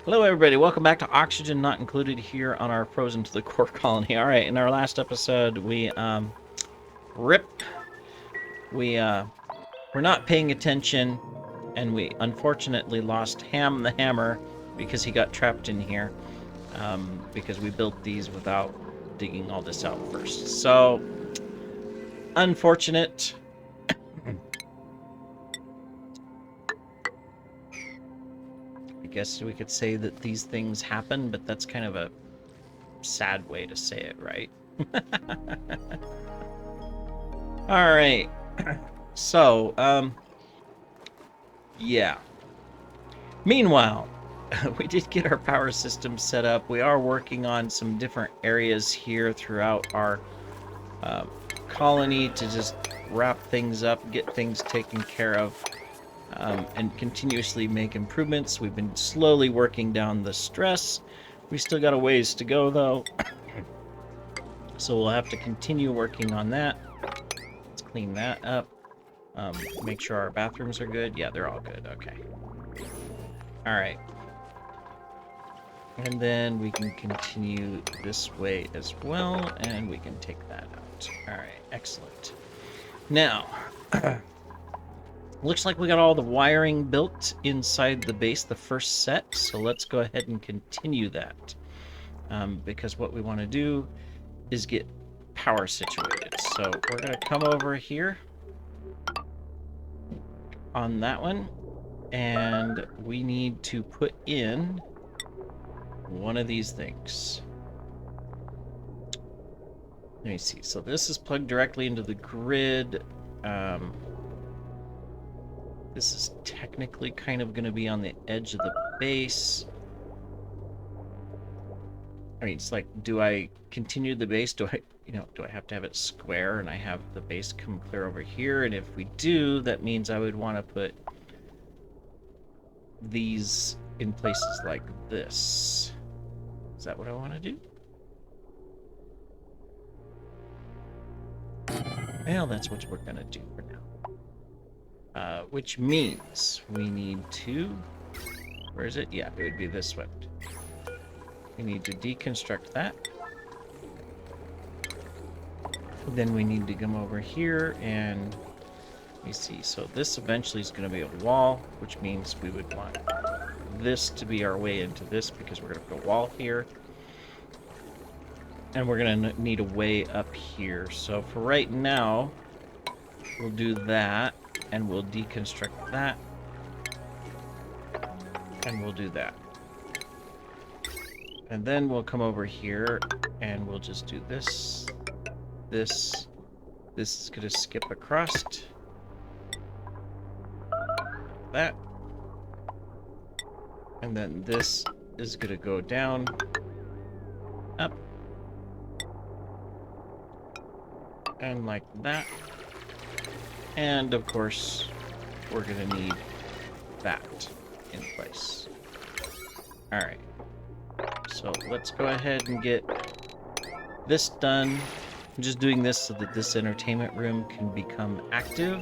Hello, everybody. Welcome back to Oxygen Not Included here on our Frozen to the Core colony. All right, in our last episode, rip, we, were not paying attention, and we unfortunately lost Ham the Hammer because he got trapped in here, because we built these without digging all this out first. So, unfortunate. I guess we could say that these things happen, but that's kind of a sad way to say it, right? All right. So, yeah. Meanwhile, we did get our power system set up. We are working on some different areas here throughout our uh, colony to just wrap things up, get things taken care of, and continuously make improvements. We've been slowly working down the stress. We still got a ways to go, though. So we'll have to continue working on that. Let's clean that up. Make sure our bathrooms are good. Yeah, they're all good. Okay. All right. And then we can continue this way as well, and we can take that out. All right, excellent. Now, looks like we got all the wiring built inside the base, the first set, so let's go ahead and continue that. Because what we want to do is get power situated. So we're going to come over here on that one, and we need to put in one of these things. Let me see. So this is plugged directly into the grid. This is technically kind of going to be on the edge of the base. I mean, it's like, do I continue the base? Do I have to have it square and I have the base come clear over here? And if we do, that means I would want to put these in places like this. Is that what I want to do? Well, that's what we're going to do for now. Which means we need to... Where is it? Yeah, it would be this one. We need to deconstruct that. Then we need to come over here and... Let me see. So this eventually is going to be a wall, which means we would want this to be our way into this because we're going to put a wall here. And we're going to need a way up here. So for right now, we'll do that, and we'll deconstruct that. And we'll do that. And then we'll come over here, and we'll just do this. This is going to skip across. That. And then this is going to go down, up, and like that. And of course, we're going to need that in place. All right. So let's go ahead and get this done. I'm just doing this so that this entertainment room can become active.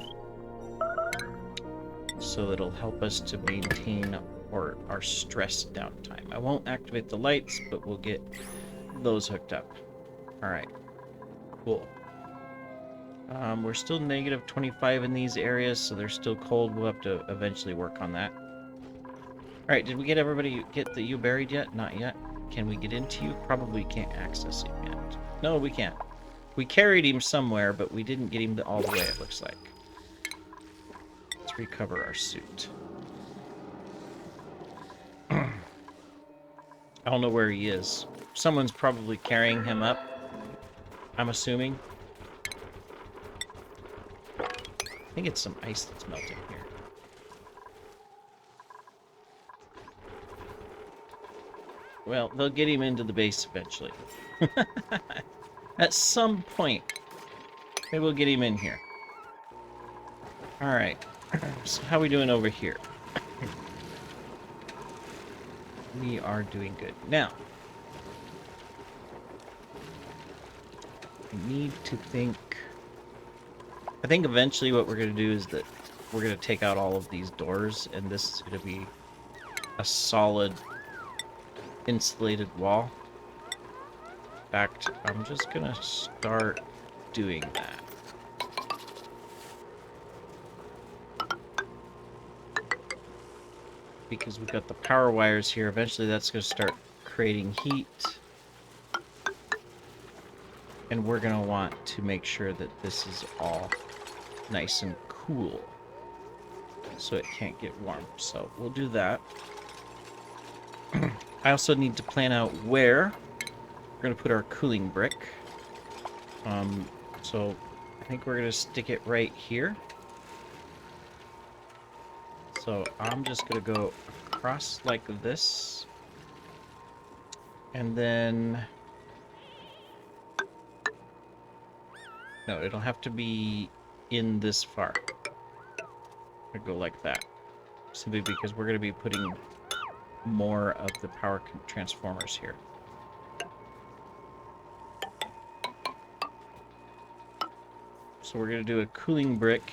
So that'll help us to maintain our stress downtime. I won't activate the lights, but we'll get those hooked up. All right. Cool. We're still negative 25 in these areas, so they're still cold. We'll have to eventually work on that. All right, did we get everybody get you buried yet? Not yet. Can we get into you? Probably can't access him yet. No, we can't. We carried him somewhere, but we didn't get him all the way, it looks like. Let's recover our suit. I don't know where he is. Someone's probably carrying him up, I'm assuming. I think it's some ice that's melting here. Well, they'll get him into the base eventually. At some point, they will get him in here. Alright. So how are we doing over here? We are doing good. Now, I need to think... I think eventually what we're going to do is that we're going to take out all of these doors, and this is going to be a solid insulated wall. In fact, I'm just gonna start doing that. Because we've got the power wires here, eventually that's gonna start creating heat. And we're gonna want to make sure that this is all nice and cool, so it can't get warm. So we'll do that. I also need to plan out where we're going to put our cooling brick. So I think we're going to stick it right here. So I'm just going to go across like this. And then... no, it'll have to be in this far. I go like that. Simply because we're going to be putting more of the power transformers here. So we're going to do a cooling brick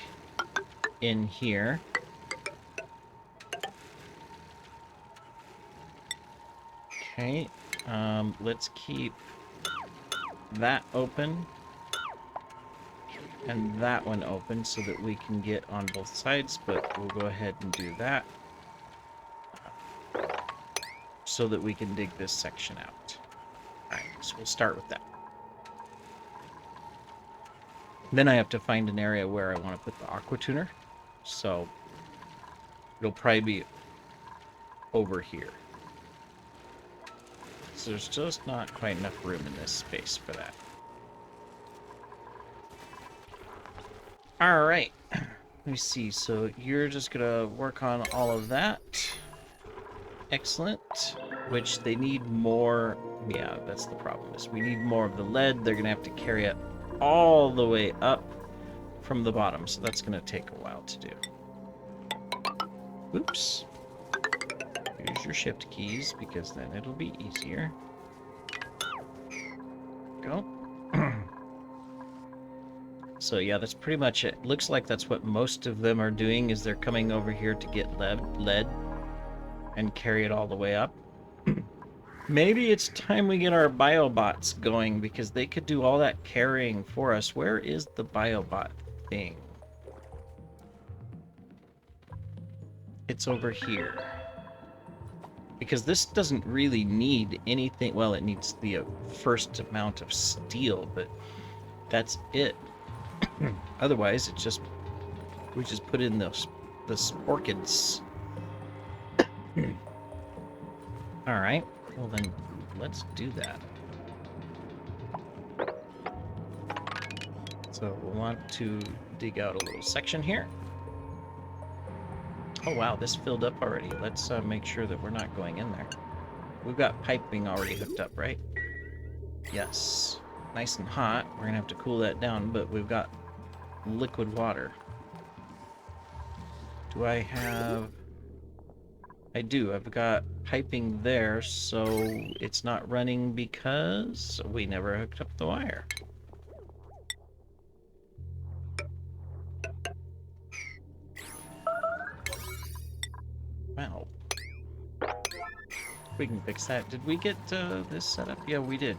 in here. Okay, let's keep that open and that one open so that we can get on both sides, but we'll go ahead and do that so that we can dig this section out. Alright, so we'll start with that. Then I have to find an area where I want to put the aqua tuner, so it'll probably be over here. So there's just not quite enough room in this space for that. Alright, let me see. So you're just gonna work on all of that. Excellent. Which they need more. Yeah, that's the problem. Is we need more of the lead. They're gonna have to carry it all the way up from the bottom, so that's gonna take a while to do. Oops. Use your shift keys because then it'll be easier. Go. So yeah, that's pretty much it. Looks like that's what most of them are doing, is they're coming over here to get lead and carry it all the way up. Maybe it's time we get our biobots going, because they could do all that carrying for us. Where is the biobot thing? It's over here. Because this doesn't really need anything. Well, it needs the first amount of steel, but that's it. Otherwise, it's just... we just put in the orchids. Alright. Well then, let's do that. So we'll want to dig out a little section here. Oh wow, this filled up already. Let's make sure that we're not going in there. We've got piping already hooked up, right? Yes. Nice and hot. We're gonna have to cool that down, but we've got liquid water. Do I have... I do. I've got piping there, so it's not running because we never hooked up the wire. Wow. We can fix that. Did we get this set up? Yeah, we did.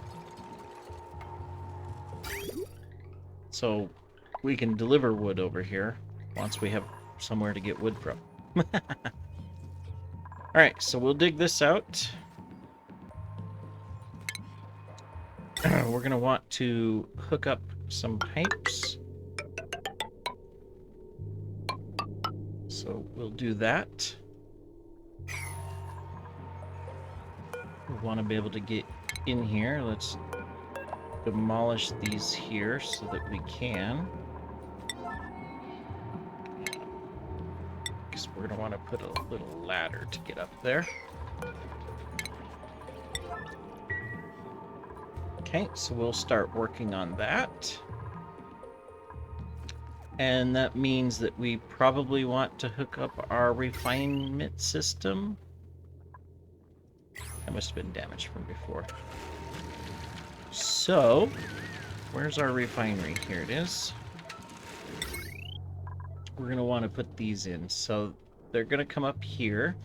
So we can deliver wood over here once we have somewhere to get wood from. Alright, so we'll dig this out. We're going to want to hook up some pipes. So we'll do that. We want to be able to get in here. Let's demolish these here so that we can. Because we're going to want to put a little ladder to get up there. Okay, so we'll start working on that. And that means that we probably want to hook up our refinement system. That must have been damaged from before. So, where's our refinery? Here it is. We're going to want to put these in. So, they're going to come up here.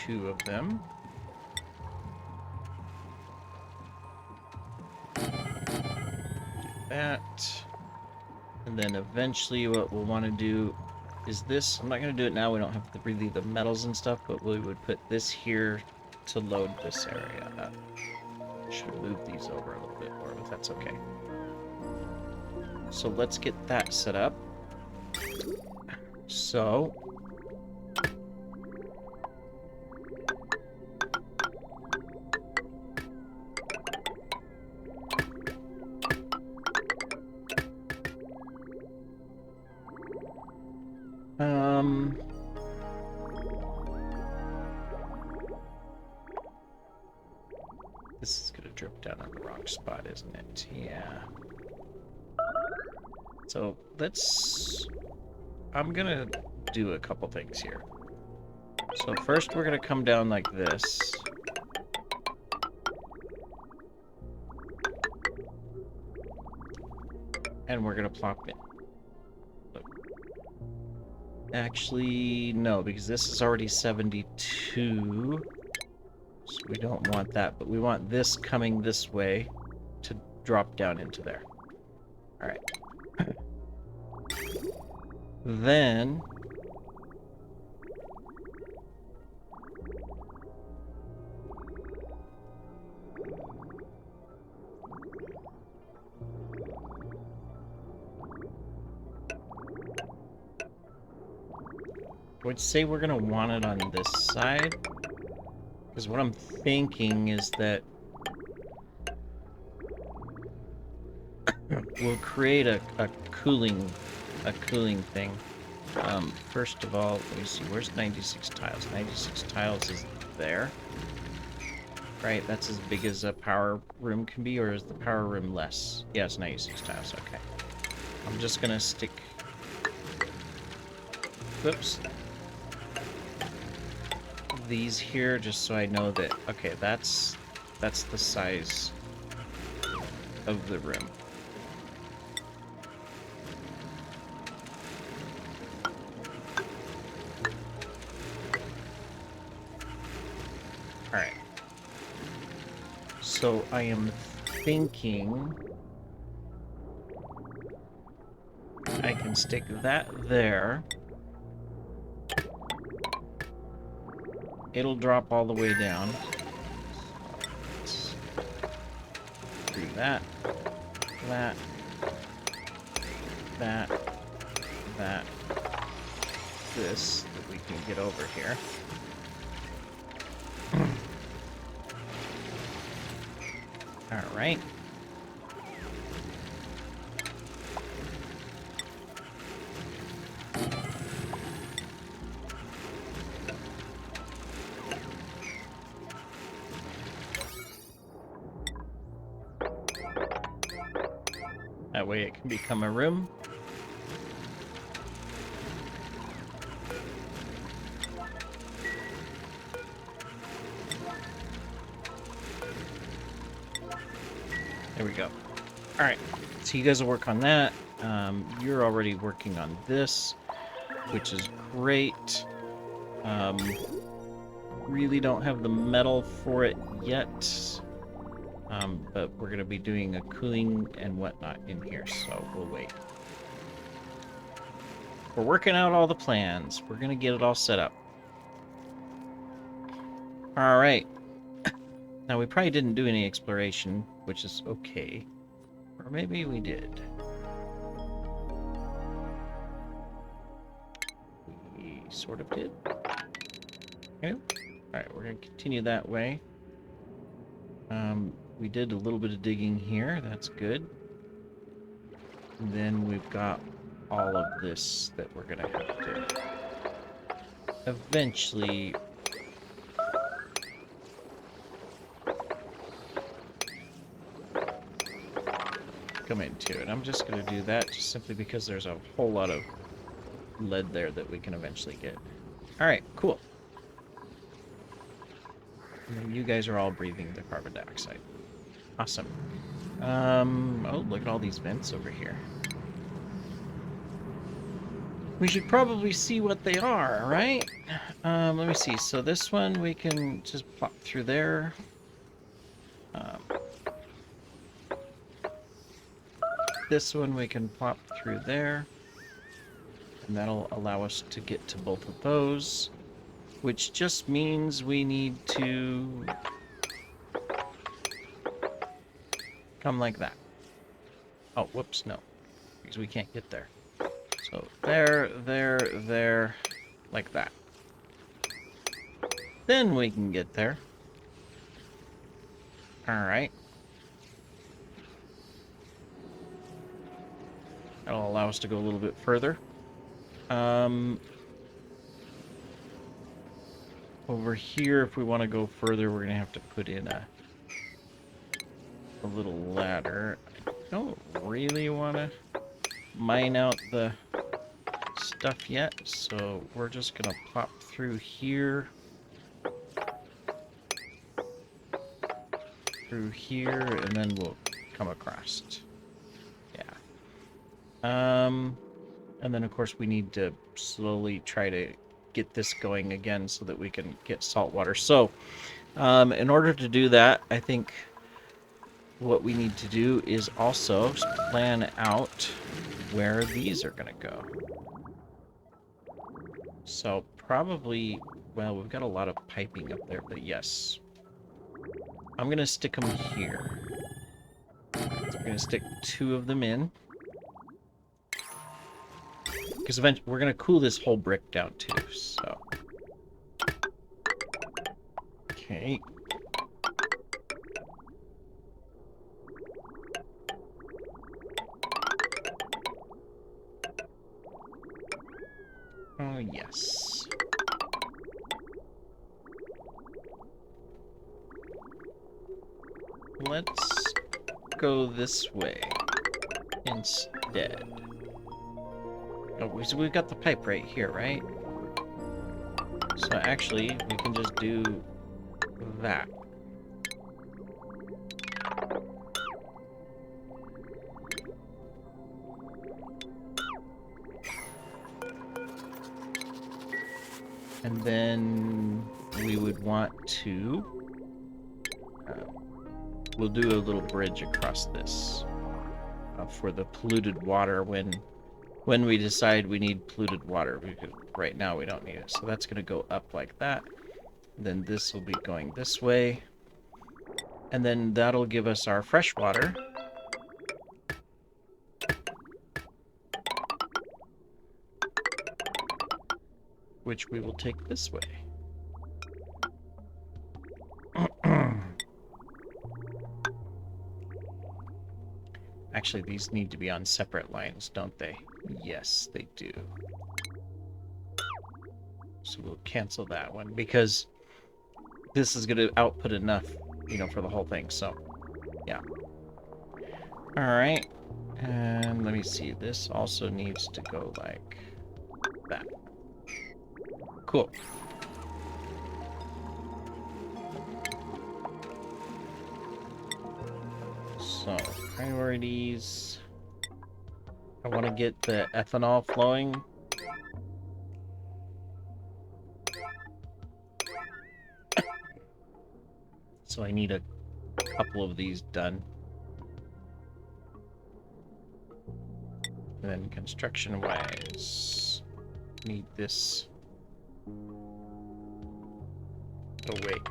2 of them. Do that. And then eventually what we'll want to do is this. I'm not going to do it now. We don't have really the metals and stuff, but we would put this here to load this area. Should move these over a little bit more, but that's okay. So let's get that set up. So this is gonna drip down on the wrong spot, isn't it? Yeah. So I'm gonna do a couple things here. So first we're gonna come down like this. And we're gonna plop it. Look. Actually, no, because this is already 72. So we don't want that, but we want this coming this way to drop down into there. Alright. Then I would say we're gonna want it on this side, because what I'm thinking is that we'll create a cooling thing. First of all, let me see, where's 96 tiles? 96 tiles is there. Right, that's as big as a power room can be, or is the power room less? Yeah, it's 96 tiles, okay. I'm just gonna stick... Whoops. These here, just so I know that, okay, that's the size of the room. Alright. So I am thinking I can stick that there. It'll drop all the way down. So let's do that, this, that we can get over here. All right. That way it can become a room. There we go. Alright, so you guys will work on that. You're already working on this, which is great. Really don't have the metal for it yet. But we're going to be doing a cooling and whatnot in here, so we'll wait. We're working out all the plans. We're going to get it all set up. Alright. Now, we probably didn't do any exploration, which is okay. Or maybe we did. We sort of did. Okay. Alright, we're going to continue that way. We did a little bit of digging here. That's good. And then we've got all of this that we're going to have to eventually come into it. I'm just going to do that just simply because there's a whole lot of lead there that we can eventually get. Alright, cool. And then you guys are all breathing the carbon dioxide. Awesome. Oh, look at all these vents over here. We should probably see what they are, right? Let me see. So this one we can just plop through there. Um, this one we can plop through there. And that'll allow us to get to both of those. Which just means we need to come like that. Oh, whoops, no. Because we can't get there. So there, there, like that. Then we can get there. Alright. That'll allow us to go a little bit further. Over here, if we want to go further, we're going to have to put in a little ladder. I don't really want to mine out the stuff yet, so we're just going to pop through here. Through here, and then we'll come across. Yeah. And then, of course, we need to slowly try to get this going again so that we can get salt water. So, in order to do that, I think what we need to do is also plan out where these are going to go. So, probably, well, we've got a lot of piping up there, but yes. I'm going to stick them here. So I'm going to stick 2 of them in. Because eventually we're going to cool this whole brick down too, so. Okay. Oh, yes. Let's go this way instead. Oh, so we've got the pipe right here, right? So actually, we can just do that. And then we would want to... we'll do a little bridge across this for the polluted water when we decide we need polluted water, because right now we don't need it. So that's going to go up like that. Then this will be going this way. And then that'll give us our fresh water. Which we will take this way. Actually, these need to be on separate lines, don't they? Yes, they do. So we'll cancel that one, because this is going to output enough, you know, for the whole thing, so, yeah. Alright, and let me see, this also needs to go like that. Cool. So, priorities. I want to get the ethanol flowing. So I need a couple of these done. And then construction-wise, need this. Oh, wait.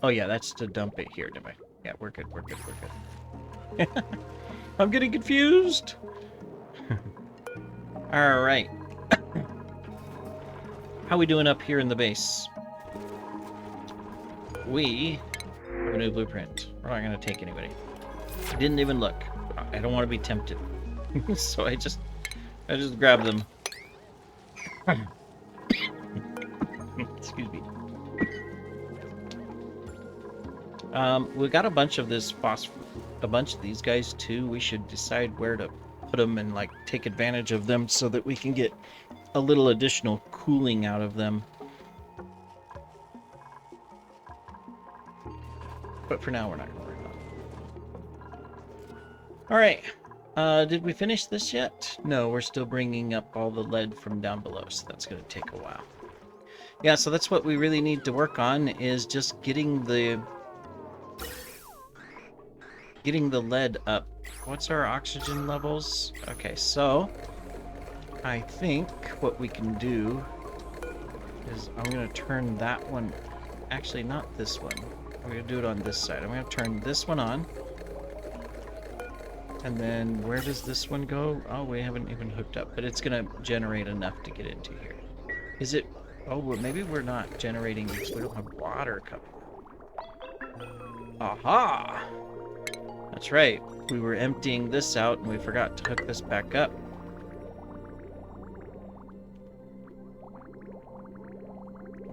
Oh, yeah, that's to dump it here, didn't I? Yeah, we're good, we're good, we're good. I'm getting confused! Alright. How we doing up here in the base? We have a new blueprint. We're not going to take anybody. I didn't even look. I don't want to be tempted. So I just grabbed them. Excuse me. We got a bunch of this a bunch of these guys too. We should decide where to put them and like take advantage of them so that we can get a little additional cooling out of them. But for now, we're not going to worry about it. All right. Did we finish this yet? No, we're still bringing up all the lead from down below, so that's going to take a while. Yeah, so that's what we really need to work on, is just getting the lead up. What's our oxygen levels? Okay, so I think what we can do is I'm going to turn that one, actually not this one. I'm going to do it on this side. I'm going to turn this one on. And then where does this one go? Oh, we haven't even hooked up, but it's going to generate enough to get into here. Is it? Oh, well, maybe we're not generating because we don't have water coming. Aha! That's right. We were emptying this out and we forgot to hook this back up.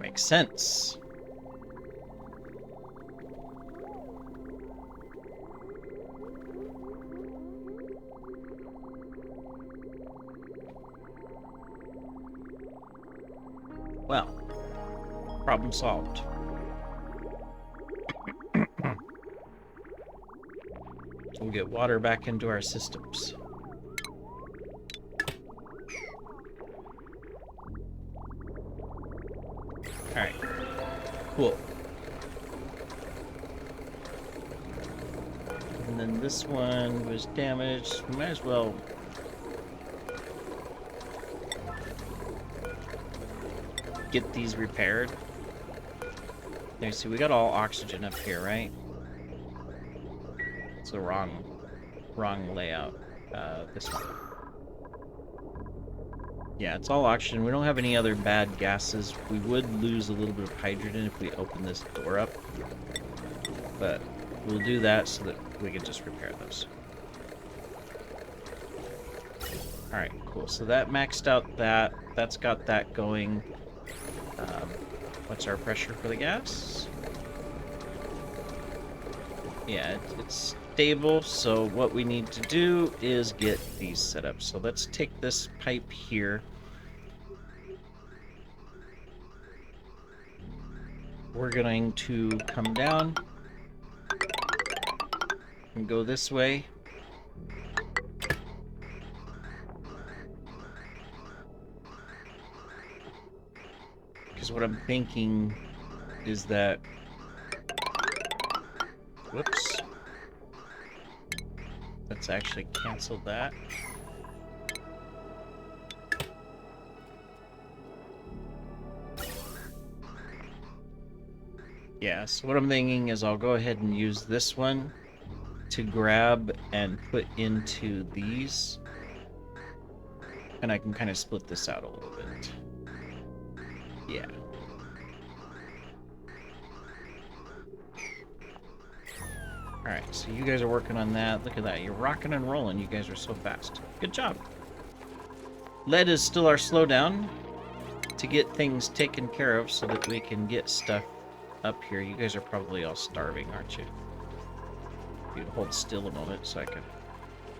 Makes sense. Well, problem solved. We'll get water back into our systems. Alright. Cool. And then this one was damaged. We might as well... get these repaired. There, see, we got all oxygen up here, right? It's the wrong layout. This one. Yeah, it's all oxygen. We don't have any other bad gases. We would lose a little bit of hydrogen if we open this door up. But we'll do that so that we can just repair those. Alright, cool. So that maxed out that. That's got that going. What's our pressure for the gas? Yeah, it's stable, so what we need to do is get these set up. So let's take this pipe here. We're going to come down and go this way. Because what I'm thinking is that... Whoops. Let's actually cancel that. Yeah, so what I'm thinking is I'll go ahead and use this one to grab and put into these. And I can kind of split this out a little bit. Yeah. Alright, so you guys are working on that. Look at that. You're rocking and rolling. You guys are so fast. Good job. Lead is still our slowdown to get things taken care of so that we can get stuff up here. You guys are probably all starving, aren't you? You hold still a moment so I can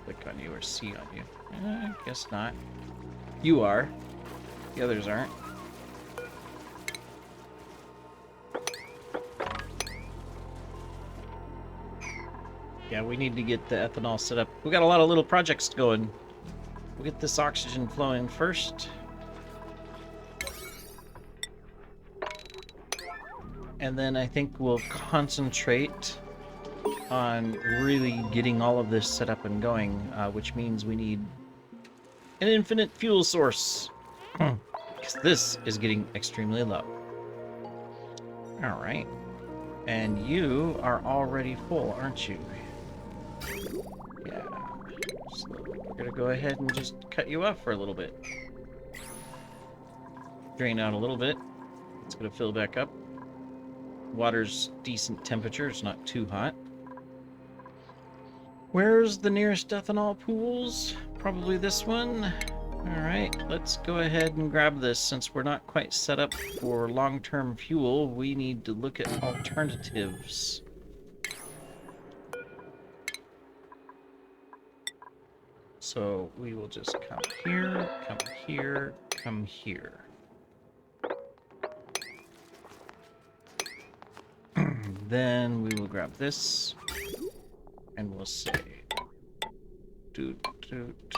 click on you or see on you. I guess not. You are. The others aren't. Yeah, we need to get the ethanol set up. We got a lot of little projects going. We'll get this oxygen flowing first. And then I think we'll concentrate on really getting all of this set up and going, which means we need an infinite fuel source. Because this is getting extremely low. Alright. And you are already full, aren't you? Yeah. So we're gonna go ahead and just cut you off for a little bit. Drain out a little bit. It's gonna fill back up. Water's decent temperature, it's not too hot. Where's the nearest ethanol pools? Probably this one. Alright, let's go ahead and grab this. Since we're not quite set up for long-term fuel, we need to look at alternatives. So we will just come here, come here, come here. Then we will grab this, and we'll say, Toot.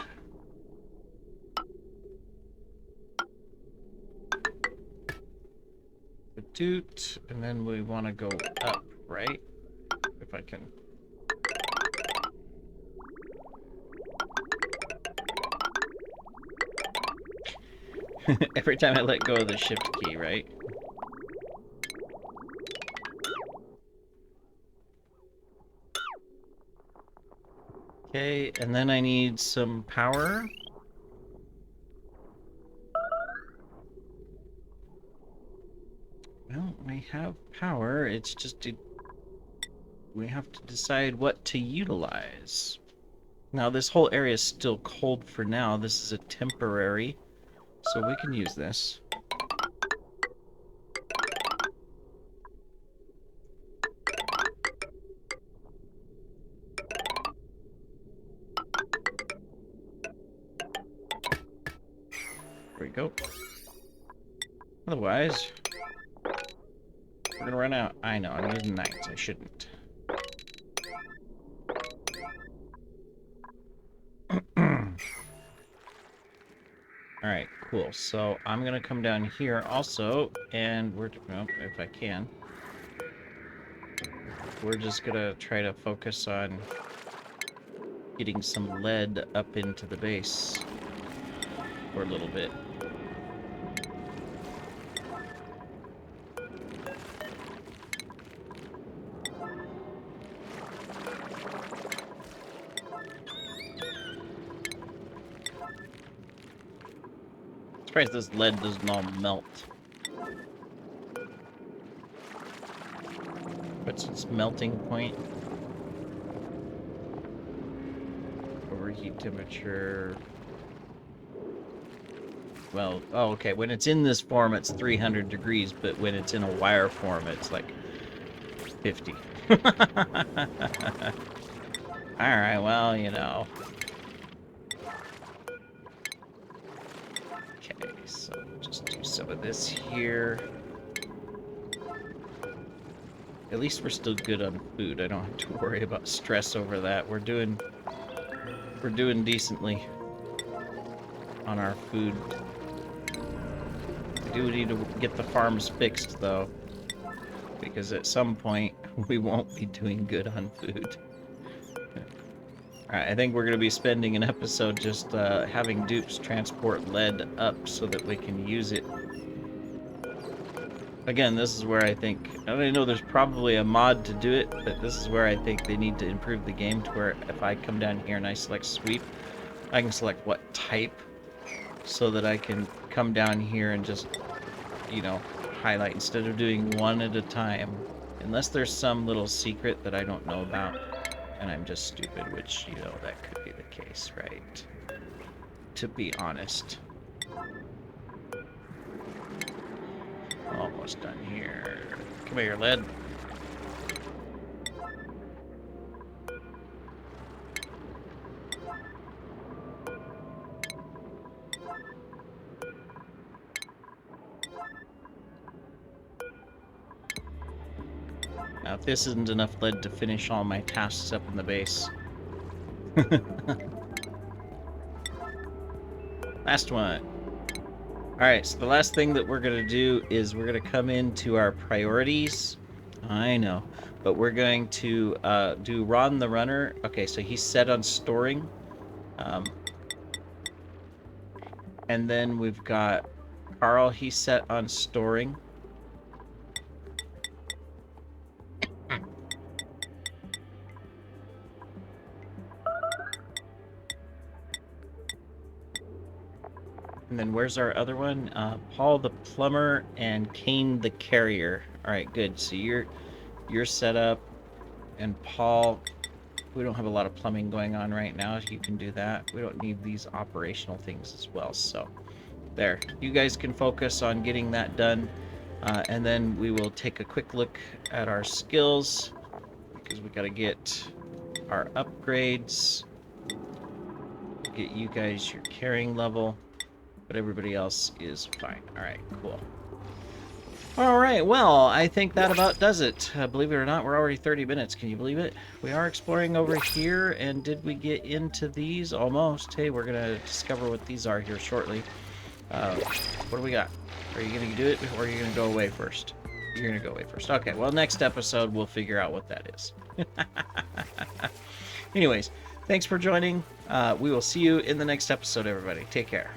A toot, and then we want to go up, right? If I can. Every time I let go of the shift key, right? Okay, and then I need some power. Well, we have power, it's just we have to decide what to utilize. Now, this whole area is still cold for now. This is a temporary, so we can use this. There we go. Otherwise, we're gonna run out. I know, I'm using knights. I shouldn't. Alright, cool. So I'm gonna come down here also, and well, if I can. We're just gonna try to focus on getting some lead up into the base for a little bit. Surprised this lead doesn't all melt. What's its melting point? Overheat temperature. Well, oh, okay. When it's in this form, it's 300 degrees, but when it's in a wire form, it's like 50. Alright, well, you know. Okay, so just do some of this here. At least we're still good on food. I don't have to worry about stress over that. We're doing decently on our food. We do need to get the farms fixed, though, because at some point we won't be doing good on food. Alright, I think we're going to be spending an episode just having dupes transport lead up so that we can use it. Again, this is where I think, I know there's probably a mod to do it, but this is where I think they need to improve the game to where if I come down here and I select sweep, I can select what type so that I can come down here and just, you know, highlight instead of doing one at a time. Unless there's some little secret that I don't know about and I'm just stupid, which, you know, that could be the case, right? To be honest. Almost done here. Come here, lead. Now, if this isn't enough lead to finish all my tasks up in the base. Last one. Alright, so the last thing that we're going to do is we're going to come into our priorities. I know, but we're going to do Ron the Runner. Okay, so he's set on storing. And then we've got Carl, he's set on storing. And then where's our other one? Paul the plumber and Kane the carrier. All right, good. So you're set up, and Paul, we don't have a lot of plumbing going on right now. You can do that. We don't need these operational things as well. So there, you guys can focus on getting that done, and then we will take a quick look at our skills because we got to get our upgrades. Get you guys your carrying level. But everybody else is fine. Alright, cool. All right, well, I think that about does it. Believe it or not, we're already 30 minutes. Can you believe it? We are exploring over here, and did we get into these? Almost. Hey, we're going to discover what these are here shortly. What do we got? Are you going to do it, or are you going to go away first? You're going to go away first. Okay, well, next episode, we'll figure out what that is. Anyways, thanks for joining. We will see you in the next episode, everybody. Take care.